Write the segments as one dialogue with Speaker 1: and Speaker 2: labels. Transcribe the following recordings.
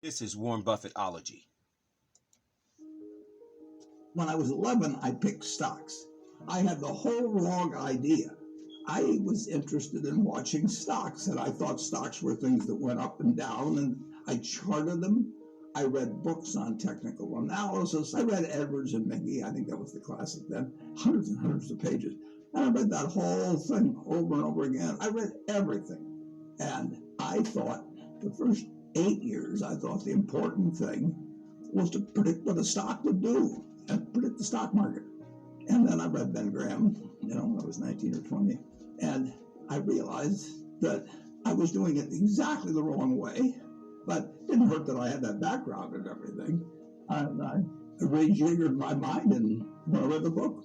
Speaker 1: This is Warren BUFFETTOLOGY.
Speaker 2: When I was 11, I picked stocks. I had the whole wrong idea. I was interested in watching stocks, and I thought stocks were things that went up and down, and I charted them. I read books on technical analysis. I read Edwards and McGee. I think that was the classic then. Hundreds and hundreds of pages. And I read that whole thing over and over again. I read everything. And I thought the first 8 years, I thought the important thing was to predict what a stock would do and predict the stock market. And then I read Ben Graham, I was 19 or 20, and I realized that I was doing it exactly the wrong way, but it didn't hurt that I had that background and everything. I rejiggered my mind, and when I read the book,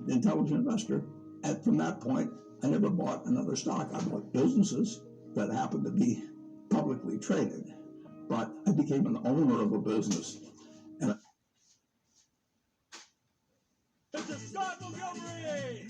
Speaker 2: The Intelligent Investor, and from that point, I never bought another stock. I bought businesses that happened to be publicly traded, but I became an owner of a business. And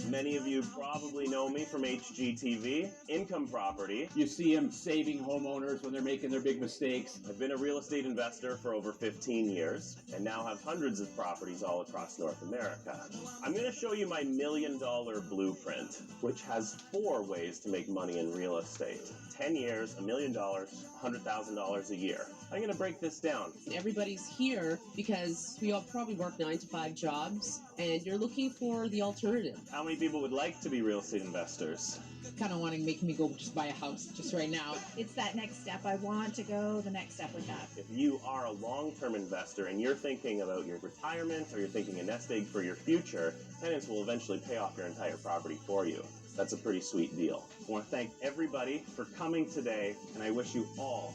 Speaker 3: Many of you probably know me from HGTV, Income Property.
Speaker 4: You see him saving homeowners when they're making their big mistakes.
Speaker 3: I've been a real estate investor for over 15 years and now have hundreds of properties all across North America. I'm going to show you my $1 million blueprint, which has 4 ways to make money in real estate. 10 years, $1 million, $100,000 a year. I'm going to break this down.
Speaker 5: Everybody's here because we all probably work 9 to 5 jobs, and you're looking for the alternative.
Speaker 3: How many people would like to be real estate investors?
Speaker 5: Kind of wanting making me go just buy a house just right now.
Speaker 6: It's that next step. I want to go the next step with that.
Speaker 3: If you are a long-term investor and you're thinking about your retirement or you're thinking a nest egg for your future, tenants will eventually pay off your entire property for you. That's a pretty sweet deal. I want to thank everybody for coming today, and I wish you all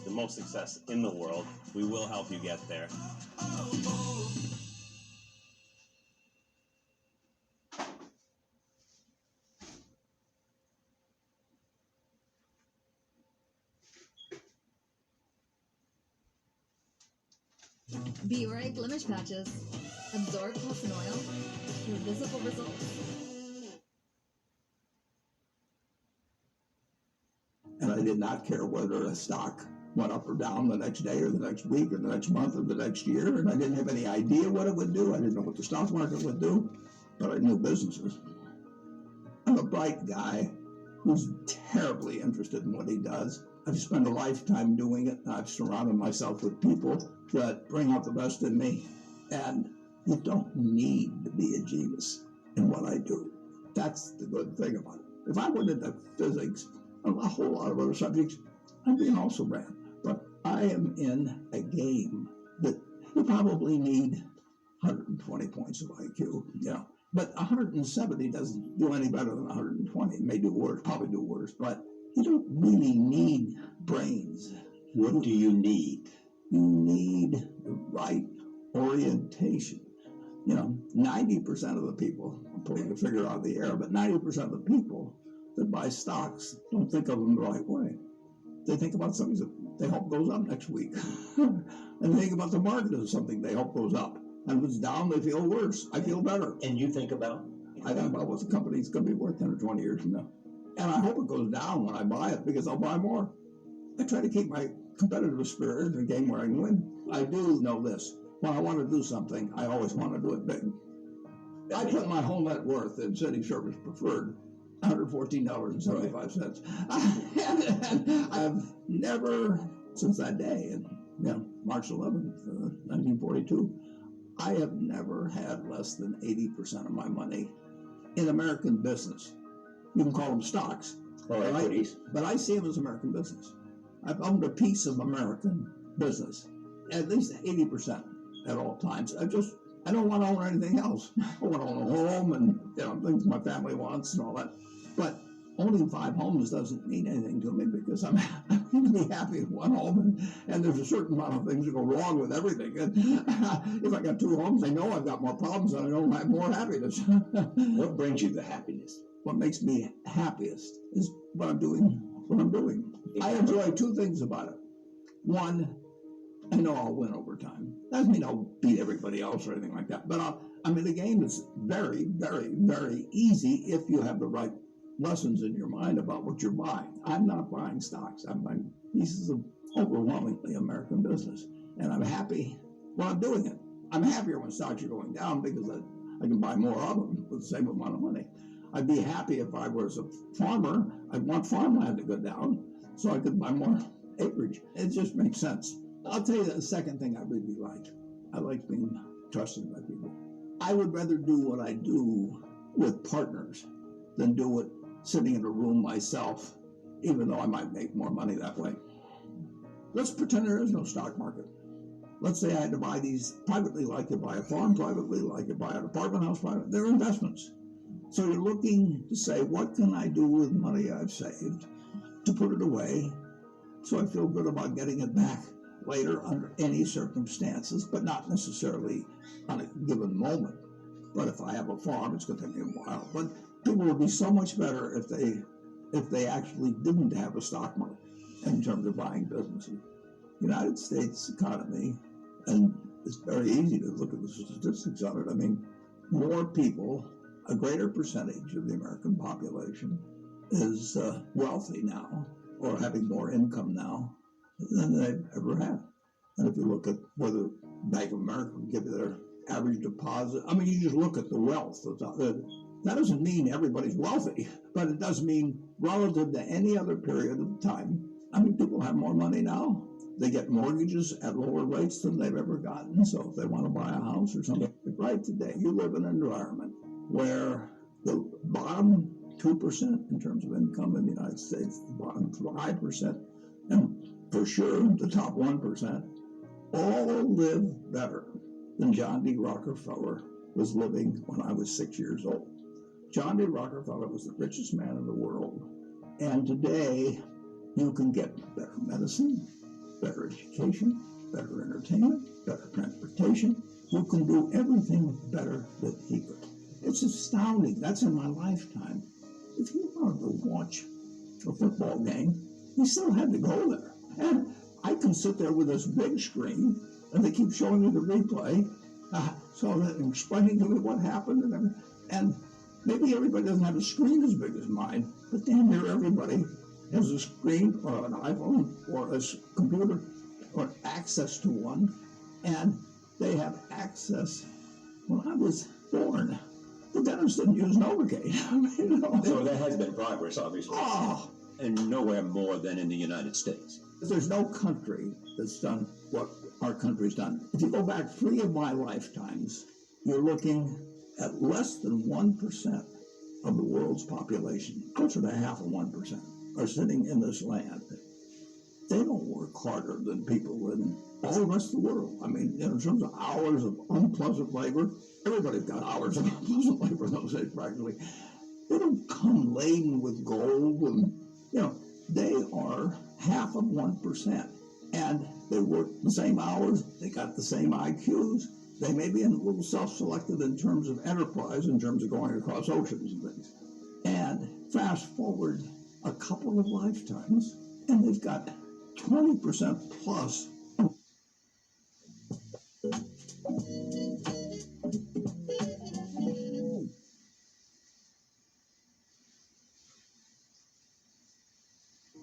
Speaker 3: the most success in the world. We will help you get there.
Speaker 7: BUFFETT blemish patches. Absorb pus and oil for visible results.
Speaker 2: And I did not care whether a stock went up or down the next day or the next week or the next month or the next year. And I didn't have any idea what it would do. I didn't know what the stock market would do, but I knew businesses. I'm a bright guy who's terribly interested in what he does. I've spent a lifetime doing it, and I've surrounded myself with people that bring out the best in me. And you don't need to be a genius in what I do. That's the good thing about it. If I went into physics and a whole lot of other subjects, I'd be an also ran. But I am in a game that you probably need 120 points of IQ, But 170 doesn't do any better than 120. It may do worse, probably do worse, but you don't really need brains.
Speaker 8: What do you need?
Speaker 2: You need the right orientation. 90% of the people, I'm pulling a figure out of the air, but 90% of the people that buy stocks don't think of them the right way. They think about something that they hope goes up next week. And they think about the market as something they hope goes up. And if it's down, they feel worse. I feel better.
Speaker 8: And you think about?
Speaker 2: I think about what the company's going to be worth 10 or 20 years from now. And I hope it goes down when I buy it because I'll buy more. I try to keep my competitive spirit in a game where I can win. I do know this. When I want to do something, I always want to do it big. I put my whole net worth in City Service Preferred, $114.75. And I've never, since that day, March 11th, 1942, I have never had less than 80% of my money in American business. You can call them stocks,
Speaker 8: or equities,
Speaker 2: but I see them as American business. I've owned a piece of American business, at least 80% at all times. I don't want to own anything else. I want to own a home and things my family wants and all that. But owning 5 homes doesn't mean anything to me because I'm going to be happy with one home, and there's a certain amount of things that go wrong with everything. And if I got 2 homes, I know I've got more problems and I don't have more happiness.
Speaker 8: What brings you the happiness?
Speaker 2: What makes me happiest is what I'm doing. I enjoy 2 things about it. One, I know I'll win over time. Doesn't mean I'll beat everybody else or anything like that. But I'm in a game that's very, very, very easy if you have the right lessons in your mind about what you're buying. I'm not buying stocks. I'm buying pieces of overwhelmingly American business. And I'm happy when I'm doing it. I'm happier when stocks are going down because I can buy more of them with the same amount of money. I'd be happy if I was a farmer. I'd want farmland to go down so I could buy more acreage. It just makes sense. I'll tell you the second thing I really like. I like being trusted by people. I would rather do what I do with partners than do it sitting in a room myself, even though I might make more money that way. Let's pretend there is no stock market. Let's say I had to buy these privately, like you buy a farm privately, like you buy an apartment house privately. They're investments. So you're looking to say, what can I do with money I've saved to put it away so I feel good about getting it back later under any circumstances, but not necessarily on a given moment. But if I have a farm, it's going to take me a while. But people would be so much better if they actually didn't have a stock market in terms of buying businesses. United States economy, and it's very easy to look at the statistics on it. I mean, more people, a greater percentage of the American population is wealthy now, or having more income now than they've ever had. And if you look at whether Bank of America can give you their average deposit, I mean, you just look at the wealth that's out there. That doesn't mean everybody's wealthy, but it does mean relative to any other period of time. I mean, people have more money now. They get mortgages at lower rates than they've ever gotten. So if they want to buy a house or something, right today, you live in an environment where the bottom 2% in terms of income in the United States, the bottom 5%, and for sure the top 1%, all live better than John D. Rockefeller was living when I was 6 years old. John D. Rockefeller was the richest man in the world. And today, you can get better medicine, better education, better entertainment, better transportation. You can do everything better than he could. It's astounding. That's in my lifetime. If you wanted to watch a football game, you still had to go there. And I can sit there with this big screen, and they keep showing me the replay, so they're explaining to me what happened and everything. And maybe everybody doesn't have a screen as big as mine, but damn near everybody has a screen or an iPhone or a computer or access to one, and they have access. When I was born, the dentist didn't use Novocaine. I mean, you know,
Speaker 8: So there has been progress, obviously.
Speaker 2: oh,
Speaker 8: And nowhere more than in the United States.
Speaker 2: there's no country that's done what our country's done. If you go back 3 of my lifetimes, you're looking at less than 1% of the world's population, closer to half of 1%, are sitting in this land. They don't work harder than people in all the rest of the world. I mean, in terms of hours of unpleasant labor, everybody's got hours of unpleasant labor in those days, practically. They don't come laden with gold, and, you know, they are half of 1%. And they work the same hours, they got the same IQs. They may be a little self-selected in terms of enterprise, in terms of going across oceans and things. And fast forward a couple of lifetimes, and they've got 20% plus.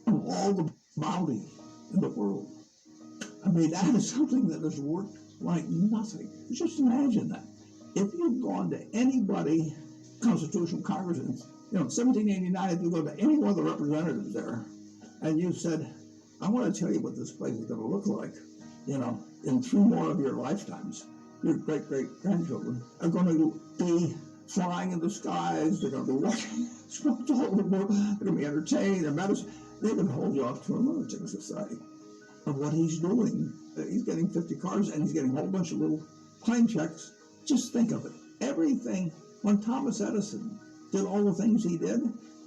Speaker 2: Of all the bounty in the world. I mean, that is something that has worked like nothing. Just imagine that. If you've gone to anybody, Constitutional Congress, in 1789, if you go to any one of the representatives there, and you said, I want to tell you what this place is going to look like, in 3 more of your lifetimes, your great-great-grandchildren are going to be flying in the skies, they're going to be watching sports all over the world, they're going to be entertained, their medicine, they're going to hold you off to a lunatic society of what he's doing. He's getting 50 cars, and he's getting a whole bunch of little claim checks. Just think of it. Everything, when Thomas Edison did all the things he did,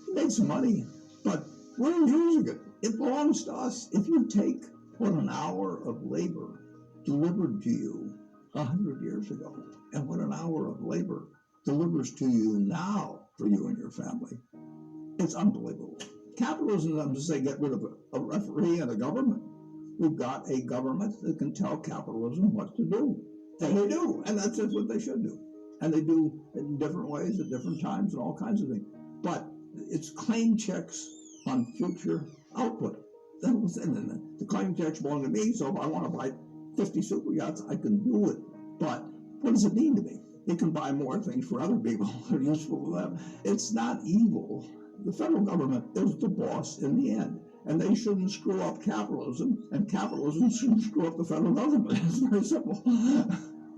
Speaker 2: he made some money, but we're using it. It belongs to us. If you take what an hour of labor delivered to you 100 years ago, and what an hour of labor delivers to you now for you and your family, it's unbelievable. Capitalism doesn't say get rid of a referee and a government. We've got a government that can tell capitalism what to do. And they do, and that's just what they should do. And they do it in different ways at different times and all kinds of things. But it's claim checks on future output. that was it. And the claim tax belonged to me, so if I want to buy 50 super yachts, I can do it. But what does it mean to me? It can buy more things for other people that are useful to them. It's not evil. The federal government is the boss in the end, and they shouldn't screw up capitalism, and capitalism shouldn't screw up the federal government. It's very simple.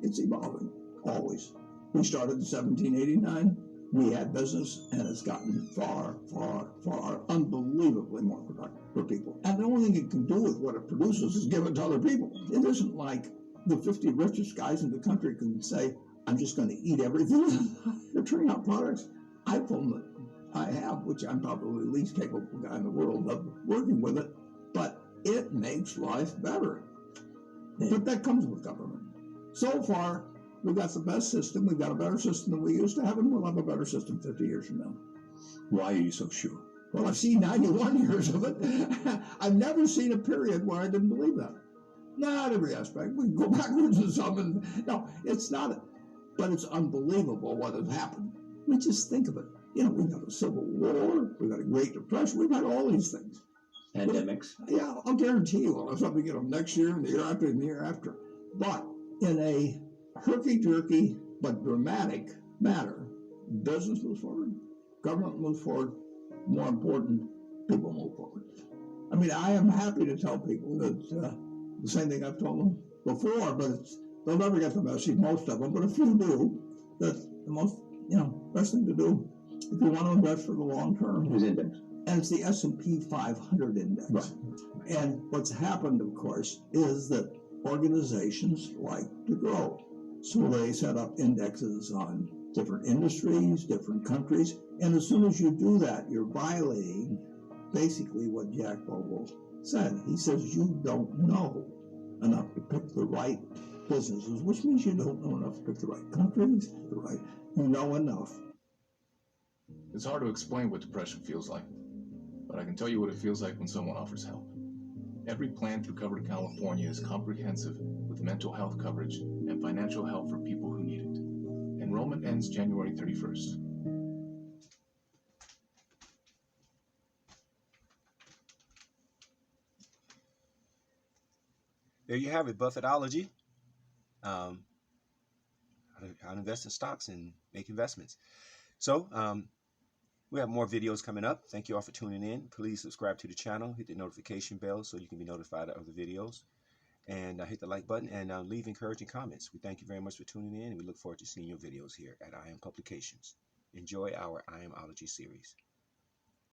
Speaker 2: It's evolving, always. We started in 1789. We had business, and it's gotten far, far, far, unbelievably more productive for people. And the only thing it can do with what it produces is give it to other people. It isn't like the 50 richest guys in the country can say, I'm just going to eat everything. They're turning out products. iPhone that I have, which I'm probably the least capable guy in the world of working with it, but it makes life better. But that comes with government. So far, we've got the best system. We've got a better system than we used to have, and we'll have a better system 50 years from now.
Speaker 8: Why are you so sure?
Speaker 2: Well, I've seen 91 years of it. I've never seen a period where I didn't believe that. Not every aspect. We can go backwards in some, and no, it's not. But it's unbelievable what has happened. I mean, just think of it. You know, we've got a civil war, we've got a Great Depression, we've had all these things.
Speaker 8: Pandemics.
Speaker 2: Yeah, I'll guarantee you we'll have something, next year and the year after and the year after. But in a herky-jerky but dramatic matter, business moves forward, government moves forward, more important, people move forward. I mean, I am happy to tell people that the same thing I've told them before, but they'll never get the message, most of them, but a few do, that the most, best thing to do if you want to invest for the long term
Speaker 8: Whose index?
Speaker 2: and it's the S&P 500 index.
Speaker 8: Right.
Speaker 2: And what's happened, of course, is that organizations like to grow. So they set up indexes on different industries, different countries, and as soon as you do that, you're violating basically what Jack Bogle said. He says you don't know enough to pick the right businesses, which means you don't know enough to pick the right countries, you know enough.
Speaker 9: It's hard to explain what depression feels like, but I can tell you what it feels like when someone offers help. Every plan through Covered California is comprehensive with mental health coverage and financial help for people who need it. Enrollment ends January 31st.
Speaker 1: There you have it, BUFFETTOLOGY. How to invest in stocks and make investments. So we have more videos coming up. Thank you all for tuning in. Please subscribe to the channel. Hit the notification bell so you can be notified of the videos. And hit the like button and leave encouraging comments. We thank you very much for tuning in, and we look forward to seeing your videos here at I Am Publications. Enjoy our I Amology series.